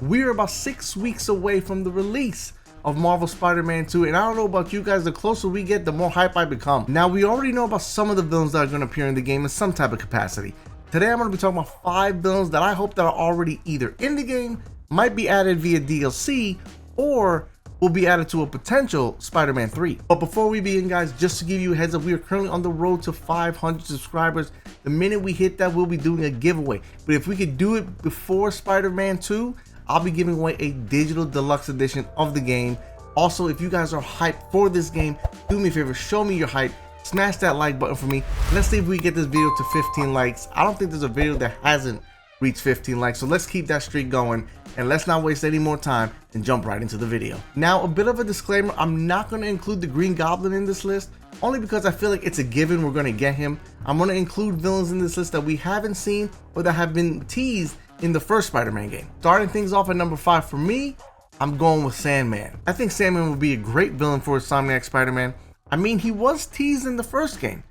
we're about 6 weeks away from the release of Marvel Spider-Man 2, and I don't know about you guys, the closer we get, the more hype I become. Now, we already know about some of the villains that are going to appear in the game in some type of capacity. Today, I'm going to be talking about 5 villains that I hope that are already either in the game, might be added via DLC, or will be added to a potential Spider-Man 3. But before we begin, guys, just to give you a heads up, we are currently on the road to 500 subscribers. The minute we hit that, we'll be doing a giveaway. But if we could do it before Spider-Man 2, I'll be giving away a digital deluxe edition of the game. Also, if you guys are hyped for this game, do me a favor, show me your hype, smash that like button for me. Let's see if we get this video to 15 likes. I don't think there's a video that hasn't reached 15 likes, so let's keep that streak going, and let's not waste any more time and jump right into the video. Now, a bit of a disclaimer, I'm not going to include the Green Goblin in this list, only because I feel like it's a given we're going to get him. I'm going to include villains in this list that we haven't seen or that have been teased in the first Spider-Man game. Starting things off at number 5 for me, I'm going with Sandman. I think Sandman would be a great villain for Insomniac Spider-Man. I mean, he was teased in the first game,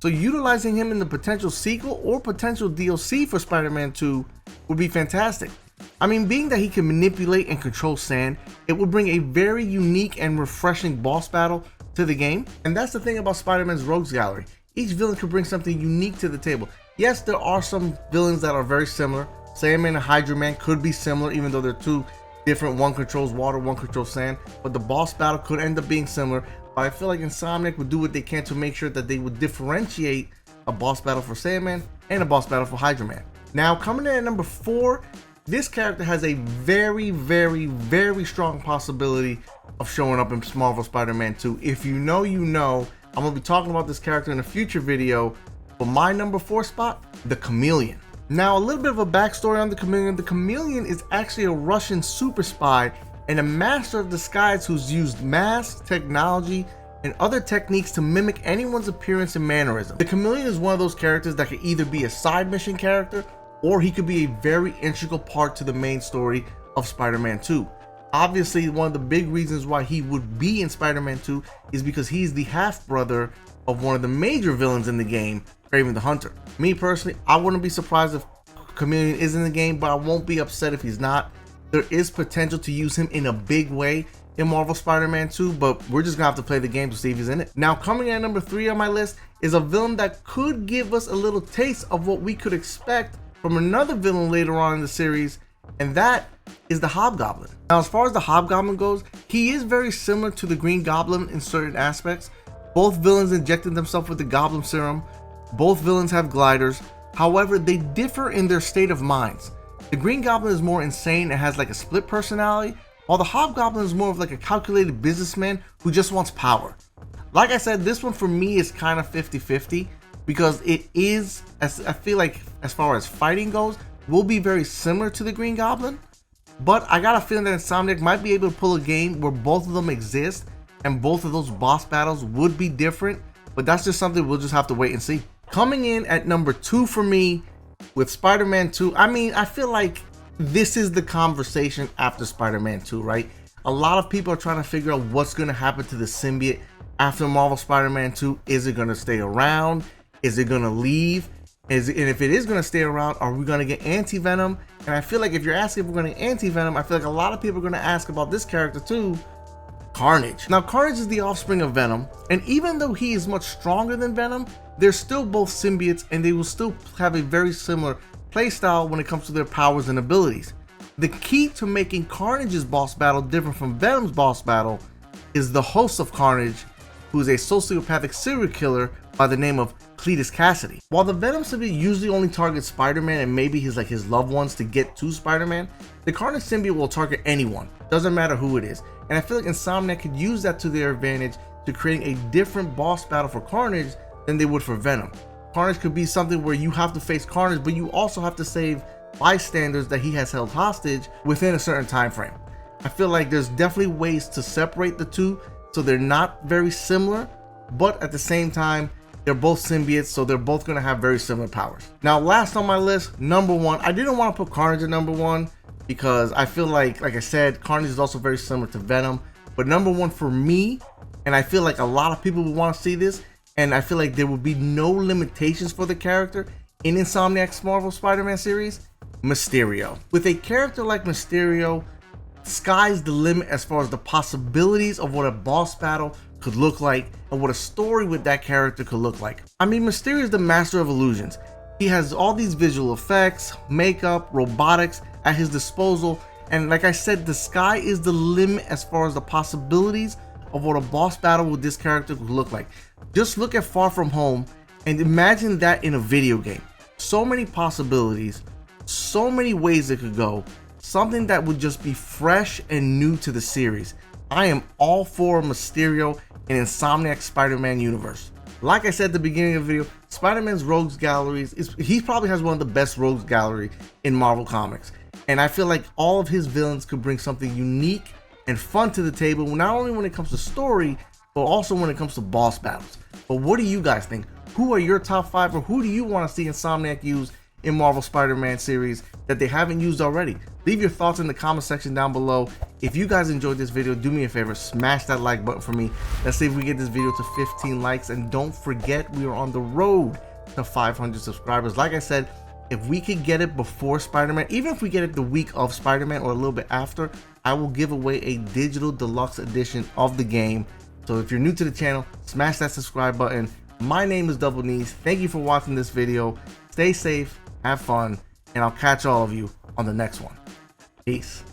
so utilizing him in the potential sequel or potential DLC for Spider-Man 2 would be fantastic. I mean, being that he can manipulate and control sand, it would bring a very unique and refreshing boss battle to the game. And that's the thing about Spider-Man's Rogues Gallery. Each villain could bring something unique to the table. Yes, there are some villains that are very similar. Sandman and Hydro-Man could be similar, even though they're two different. One controls water, one controls sand. But the boss battle could end up being similar. But I feel like Insomniac would do what they can to make sure that they would differentiate a boss battle for Sandman and a boss battle for Hydro-Man. Now, coming in at number 4, this character has a very, very, very strong possibility of showing up in Marvel Spider-Man 2. If you know, you know. I'm going to be talking about this character in a future video. But my number 4 spot, the Chameleon. Now, a little bit of a backstory on the Chameleon. The Chameleon is actually a Russian super spy and a master of disguise who's used masks, technology, and other techniques to mimic anyone's appearance and mannerism. The Chameleon is one of those characters that could either be a side mission character, or he could be a very integral part to the main story of Spider-Man 2. Obviously, one of the big reasons why he would be in Spider-Man 2 is because he's the half-brother of one of the major villains in the game, Kraven the Hunter. Me personally, I wouldn't be surprised if Chameleon is in the game, but I won't be upset if he's not. There is potential to use him in a big way in Marvel Spider-Man 2, but we're just gonna have to play the game to see if he's in it. Now, coming in at number 3 on my list is a villain that could give us a little taste of what we could expect from another villain later on in the series, and that is the Hobgoblin. Now, as far as the Hobgoblin goes, he is very similar to the Green Goblin in certain aspects. Both villains injected themselves with the Goblin Serum. Both villains have gliders. However, they differ in their state of minds. The Green Goblin is more insane and has like a split personality, while the Hobgoblin is more of like a calculated businessman who just wants power. Like I said, this one for me is kind of 50-50 because it is, as I feel like as far as fighting goes, will be very similar to the Green Goblin. But I got a feeling that Insomniac might be able to pull a game where both of them exist and both of those boss battles would be different. But that's just something we'll just have to wait and see. Coming in at number 2 for me with Spider-Man 2, I mean, I feel like this is the conversation after Spider-Man 2, right? A lot of people are trying to figure out what's going to happen to the symbiote after Marvel Spider-Man 2. Is it going to stay around? Is it going to leave? And if it is going to stay around, are we going to get anti-venom? And I feel like if you're asking if we're going to get anti-venom, I feel like a lot of people are going to ask about this character too, Carnage. Now, Carnage is the offspring of Venom, and even though he is much stronger than Venom, they're still both symbiotes and they will still have a very similar playstyle when it comes to their powers and abilities. The key to making Carnage's boss battle different from Venom's boss battle is the host of Carnage, who is a sociopathic serial killer by the name of Cletus Cassidy. While the Venom symbiote usually only targets Spider-Man and maybe his loved ones to get to Spider-Man, the Carnage symbiote will target anyone, doesn't matter who it is. And I feel like Insomniac could use that to their advantage to create a different boss battle for Carnage than they would for Venom. Carnage could be something where you have to face Carnage, but you also have to save bystanders that he has held hostage within a certain time frame. I feel like there's definitely ways to separate the two so they're not very similar, but at the same time, they're both symbiotes, so they're both going to have very similar powers. Now, last on my list, number 1, I didn't want to put Carnage at number 1 because I feel like I said, Carnage is also very similar to Venom, but number 1 for me, and I feel like a lot of people would want to see this, and I feel like there would be no limitations for the character in Insomniac's Marvel Spider-Man series, Mysterio. With a character like Mysterio, sky's the limit as far as the possibilities of what a boss battle could look like and what a story with that character could look like. I mean, Mysterio is the master of illusions. He has all these visual effects, makeup, robotics at his disposal, and like I said, the sky is the limit as far as the possibilities of what a boss battle with this character could look like. Just look at Far From Home and imagine that in a video game. So many possibilities, so many ways it could go, something that would just be fresh and new to the series. I am all for Mysterio in Insomniac Spider-Man universe. Like I said at the beginning of the video, Spider-Man's rogues galleries, he probably has one of the best rogues gallery in Marvel Comics. And I feel like all of his villains could bring something unique and fun to the table, not only when it comes to story, but also when it comes to boss battles. But what do you guys think? Who are your top 5, or who do you want to see Insomniac use in Marvel Spider-Man series that they haven't used already? Leave your thoughts in the comment section down below. If you guys enjoyed this video, do me a favor, smash that like button for me. Let's see if we get this video to 15 likes, and don't forget, we are on the road to 500 subscribers. Like I said, if we could get it before Spider-Man, even if we get it the week of Spider-Man or a little bit after, I will give away a digital deluxe edition of the game. So if you're new to the channel, smash that subscribe button. My name is Double Knees. Thank you for watching this video. Stay safe, have fun, and I'll catch all of you on the next one. Peace.